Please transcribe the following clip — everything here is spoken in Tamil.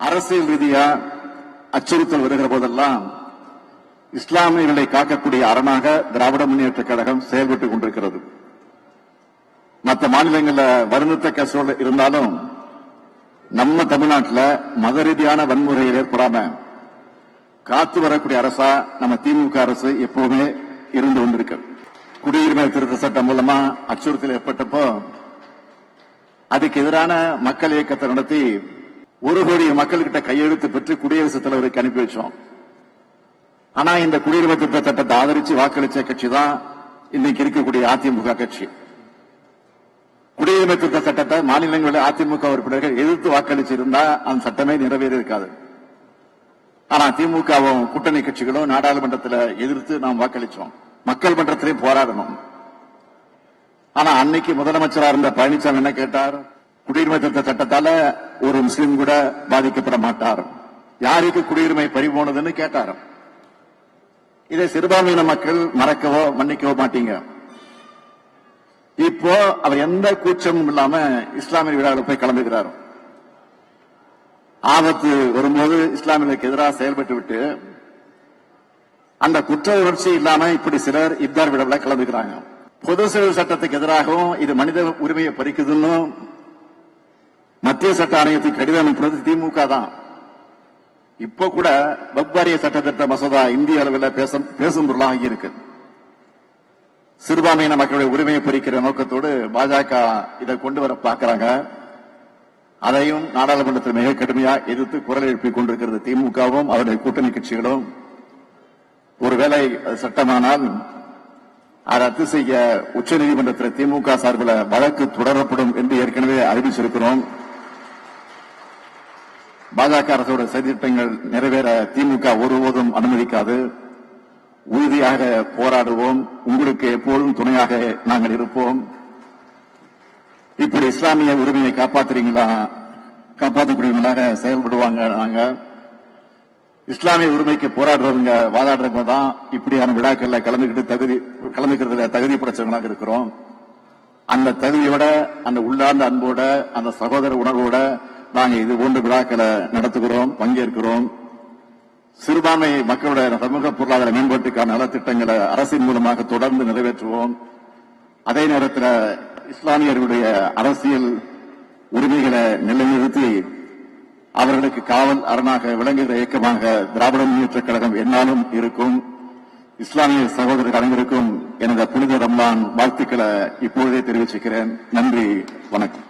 அரசியல் ரீதியா அச்சுறுத்தல் வருகிற போதெல்லாம் இஸ்லாமியர்களை காக்கக்கூடிய அரணாக திராவிட முன்னேற்ற கழகம் செயல்பட்டுக் கொண்டிருக்கிறது. மற்ற மாநிலங்களில் வருந்தத்தக்க சூழல் இருந்தாலும் நம்ம தமிழ்நாட்டில் மத ரீதியான வன்முறையில் ஏற்படாம காத்து வரக்கூடிய அரசா நம்ம திமுக அரசு எப்பவுமே இருந்து கொண்டிருக்கு. குடியுரிமை திருத்த சட்டம் மூலமா அச்சுறுத்தல் ஏற்பட்டப்போ அதுக்கு எதிரான மக்கள் இயக்கத்தை நடத்தி 1 கோடி மக்கள்கிட்ட கையெழுத்து பெற்று குடியரசுத் தலைவருக்கு அனுப்பி வச்சோம். ஆனா இந்த குடியுரிமை திருத்த சட்டத்தை ஆதரிச்சு வாக்களிச்ச கட்சி தான் இன்னைக்கு இருக்கக்கூடிய அதிமுக கட்சி. குடியுரிமை திருத்த சட்டத்தை மாநிலங்களில் அதிமுக உறுப்பினர்கள் எதிர்த்து வாக்களிச்சிருந்தா அந்த சட்டமே நிறைவேறி இருக்காது. ஆனா திமுகவும் கூட்டணி கட்சிகளும் நாடாளுமன்றத்தில் எதிர்த்து நாம் வாக்களிச்சோம். மக்கள் மன்றத்திலே போராடணும். ஆனா அன்னைக்கு முதலமைச்சராக இருந்த பழனிசாமி என்ன கேட்டார்? குடியுரிமை திருத்த சட்டத்தால ஒரு முஸ்லீம் கூட பாதிக்கப்பட மாட்டார், யாருக்கு குடியுரிமை பறிபோனதுன்னு கேட்டார். இதை சிறுபான்மையின மக்கள் மறக்கவோ மன்னிக்கவோ மாட்டீங்க. இப்போ அவர் எந்த கூச்சமும் இல்லாம இஸ்லாமிய விழாவில் போய் கலந்துகிறார். ஆபத்து வரும்போது இஸ்லாமியர்களுக்கு எதிராக செயல்பட்டு விட்டு அந்த குற்ற உணர்ச்சி இல்லாம இப்படி சிலர் இப்தார் விழாவில் கலந்துக்கிறாங்க. பொது சிவில் சட்டத்துக்கு எதிராகவும் இது மனித உரிமையை பறிக்குதுன்னு மத்திய சட்ட ஆணையத்துக்கு கடிதம் அனுப்புறது திமுக தான். இப்போ கூட வக்பாரிய சட்டத்திட்ட மசோதா இந்திய அளவில் பேசும் பொருளாக இருக்கு. சிறுபான்மையின மக்களுடைய உரிமையை பறிக்கிற நோக்கத்தோடு பாஜக இதை கொண்டு வர பார்க்கிறாங்க. அதையும் நாடாளுமன்றத்தில் மிக கடுமையாக எதிர்த்து குரல் எழுப்பிக் கொண்டிருக்கிறது திமுகவும் அவருடைய கூட்டணி கட்சிகளும். ஒருவேளை சட்டமானால் அதை ரத்து செய்ய உச்சநீதிமன்றத்தில் திமுக சார்பில் வழக்கு தொடரப்படும் என்று ஏற்கனவே அறிவிச்சிருக்கிறோம். பாஜக அரசோட சதித்திட்டங்கள் நிறைவேற திமுக ஒருபோதும் அனுமதிக்காது. உறுதியாக போராடுவோம். உங்களுக்கு எப்போதும் துணையாக நாங்கள் இருப்போம். இப்படி இஸ்லாமிய உரிமையை காப்பாற்றக்கூடியவங்களாக செயல்படுவாங்க. நாங்க இஸ்லாமிய உரிமைக்கு போராடுறவங்க வாதாடுறவங்க தான் இப்படியான விழாக்கள்ல கலந்துக்கிறதுல தகுதி படைச்சவங்களாக இருக்கிறோம். அந்த தகுதியோட, அந்த உள்ளார்ந்த அன்போட, அந்த சகோதர உணர்வோட நாங்க இது போன்ற விழாக்களை நடத்துகிறோம், பங்கேற்கிறோம். சிறுபான்மை மக்களுடைய சமூக பொருளாதார மேம்பாட்டுக்கான நலத்திட்டங்களை அரசின் மூலமாக தொடர்ந்து நிறைவேற்றுவோம். அதே நேரத்தில் இஸ்லாமியர்களுடைய அரசியல் உரிமைகளை நிலைநிறுத்தி அவர்களுக்கு காவல் அரணாக விளங்குகிற இயக்கமாக திராவிட முன்னேற்ற கழகம் எந்நாளும் இருக்கும். இஸ்லாமிய சகோதரர்கள் அனைவருக்கும் எனது புனித ரம்லான் வாழ்த்துக்களை இப்பொழுதே தெரிவிச்சுக்கிறேன். நன்றி, வணக்கம்.